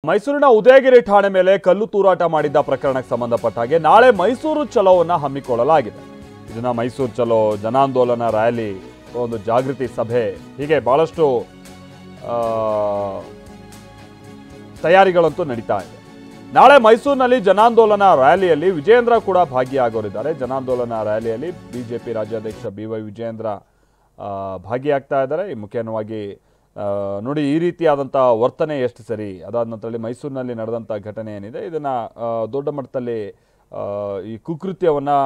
ಮೈಸೂರಿನ ಉದಯಗಿರಿ ಠಾಣೆ ಮೇಲೆ ಕಲ್ಲು ತೂರಾಟ ಮಾಡಿದ್ದ ಪ್ರಕರಣಕ್ಕೆ ಸಂಬಂಧಪಟ್ಟ ಹಾಗೆ ನಾಳೆ ಮೈಸೂರು ಚಲೋವನ್ನು ಹಮ್ಮಿಕೊಳ್ಳಲಾಗಿದೆ. ಇದನ್ನ ಮೈಸೂರು ಚಲೋ, ಜನಾಂದೋಲನ ರ್ಯಾಲಿ, ಒಂದು ಜಾಗೃತಿ ಸಭೆ, ಹೀಗೆ ಬಹಳಷ್ಟು ತಯಾರಿಗಳಂತೂ ನಡೀತಾ ಇದೆ. ನಾಳೆ ಮೈಸೂರಿನಲ್ಲಿ ಜನಾಂದೋಲನ ರ್ಯಾಲಿಯಲ್ಲಿ ವಿಜೇಂದ್ರ ಕೂಡ ಭಾಗಿಯಾಗೋರಿದ್ದಾರೆ. ಜನಾಂದೋಲನ ರ್ಯಾಲಿಯಲ್ಲಿ ಬಿಜೆಪಿ ರಾಜ್ಯಾಧ್ಯಕ್ಷ BY ವಿಜೇಂದ್ರ ಭಾಗಿಯಾಗ್ತಾ ಇದ್ದಾರೆ. ಮುಖ್ಯವಾಗಿ ನೋಡಿ, ಈ ರೀತಿಯಾದಂಥ ವರ್ತನೆ ಎಷ್ಟು ಸರಿ, ಅದಾದ ನಂತರದಲ್ಲಿ ಮೈಸೂರಿನಲ್ಲಿ ನಡೆದಂಥ ಘಟನೆ ಏನಿದೆ ಇದನ್ನು ದೊಡ್ಡ ಮಟ್ಟದಲ್ಲಿ ಈ ಕುಕೃತ್ಯವನ್ನು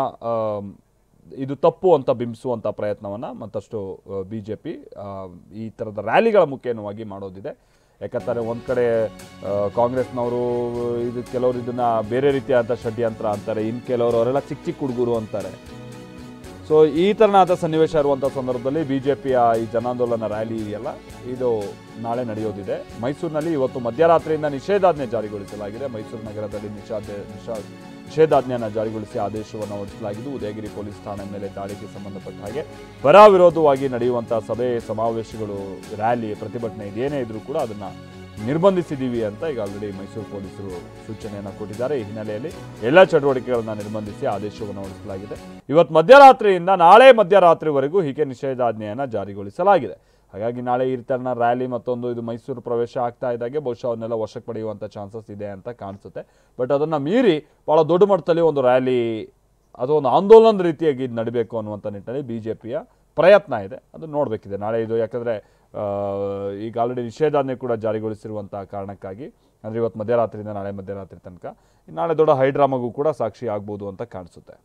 ಇದು ತಪ್ಪು ಅಂತ ಬಿಂಬಿಸುವಂಥ ಪ್ರಯತ್ನವನ್ನು ಮತ್ತಷ್ಟು BJP ಈ ಥರದ ರ್ಯಾಲಿಗಳ ಮುಖೇನವಾಗಿ ಮಾಡೋದಿದೆ. ಯಾಕಂತಾರೆ ಒಂದು ಕಡೆ ಕಾಂಗ್ರೆಸ್ನವರು ಕೆಲವರು ಇದನ್ನು ಬೇರೆ ರೀತಿಯಾದಂಥ ಷಡ್ಯಂತ್ರ ಅಂತಾರೆ, ಇನ್ನು ಕೆಲವರು ಅವರೆಲ್ಲ ಚಿಕ್ಕ ಚಿಕ್ಕ ಹುಡುಗರು ಅಂತಾರೆ. ಸೊ ಈ ಥರನಾದ ಸನ್ನಿವೇಶ ಇರುವಂಥ ಸಂದರ್ಭದಲ್ಲಿ BJPಯ ಈ ಜನಾಂದೋಲನ ರ್ಯಾಲಿ ಇದೆಯಲ್ಲ, ಇದು ನಾಳೆ ನಡೆಯೋದಿದೆ. ಮೈಸೂರಿನಲ್ಲಿ ಇವತ್ತು ಮಧ್ಯರಾತ್ರಿಯಿಂದ ನಿಷೇಧಾಜ್ಞೆ ಜಾರಿಗೊಳಿಸಲಾಗಿದೆ. ಮೈಸೂರು ನಗರದಲ್ಲಿ ನಿಷೇಧಾಜ್ಞೆಯನ್ನು ಜಾರಿಗೊಳಿಸಿ ಆದೇಶವನ್ನು ಹೊರಡಿಸಲಾಗಿದ್ದು, ಉದಯಗಿರಿ ಪೊಲೀಸ್ ಠಾಣೆ ಮೇಲೆ ದಾಳಿಗೆ ಸಂಬಂಧಪಟ್ಟ ಹಾಗೆ ಪರ ವಿರೋಧವಾಗಿ ನಡೆಯುವಂಥ ಸಭೆ, ಸಮಾವೇಶಗಳು, ರ್ಯಾಲಿ, ಪ್ರತಿಭಟನೆ ಇದೇನೇ ಇದ್ರೂ ಕೂಡ ಅದನ್ನು ನಿರ್ಬಂಧಿಸಿದ್ದೀವಿ ಅಂತ ಈಗ ಆಲ್ರೆಡಿ ಮೈಸೂರು ಪೊಲೀಸರು ಸೂಚನೆಯನ್ನು ಕೊಟ್ಟಿದ್ದಾರೆ. ಈ ಹಿನ್ನೆಲೆಯಲ್ಲಿ ಎಲ್ಲ ಚಟುವಟಿಕೆಗಳನ್ನು ನಿರ್ಬಂಧಿಸಿ ಆದೇಶವನ್ನು ಹೊರಡಿಸಲಾಗಿದೆ. ಇವತ್ತು ಮಧ್ಯರಾತ್ರಿಯಿಂದ ನಾಳೆ ಮಧ್ಯರಾತ್ರಿವರೆಗೂ ಹೀಗೆ ನಿಷೇಧಾಜ್ಞೆಯನ್ನು ಜಾರಿಗೊಳಿಸಲಾಗಿದೆ. ಹಾಗಾಗಿ ನಾಳೆ ಈ ಥರನ ರ್ಯಾಲಿ ಮತ್ತೊಂದು ಇದು ಮೈಸೂರು ಪ್ರವೇಶ ಆಗ್ತಾ ಇದ್ದಾಗೆ ಬಹುಶಃ ಅವನ್ನೆಲ್ಲ ವಶಕ್ಕೆ ಪಡೆಯುವಂಥ ಚಾನ್ಸಸ್ ಇದೆ ಅಂತ ಕಾಣಿಸುತ್ತೆ. ಬಟ್ ಅದನ್ನು ಮೀರಿ ಭಾಳ ದೊಡ್ಡ ಮಟ್ಟದಲ್ಲಿ ಒಂದು ರ್ಯಾಲಿ ಅದು ಒಂದು ಆಂದೋಲನದ ರೀತಿಯಾಗಿ ಇದು ನಡೀಬೇಕು ಅನ್ನುವಂಥ ನಿಟ್ಟಿನಲ್ಲಿ BJPಯ ಪ್ರಯತ್ನ ಇದೆ. ಅದು ನೋಡಬೇಕಿದೆ ನಾಳೆ ಇದು. ಯಾಕಂದರೆ ಈಗ ಆಲ್ರೆಡಿ ನಿಷೇಧಾಜ್ಞೆ ಕೂಡ ಜಾರಿಗೊಳಿಸಿರುವಂಥ ಕಾರಣಕ್ಕಾಗಿ, ಅಂದರೆ ಇವತ್ತು ಮಧ್ಯರಾತ್ರಿಯಿಂದ ನಾಳೆ ಮಧ್ಯರಾತ್ರಿ ತನಕ ನಾಳೆ ದೊಡ್ಡ ಹೈಡ್ರಾಮಾಗೂ ಕೂಡ ಸಾಕ್ಷಿ ಆಗ್ಬೋದು ಅಂತ ಕಾಣಿಸುತ್ತೆ.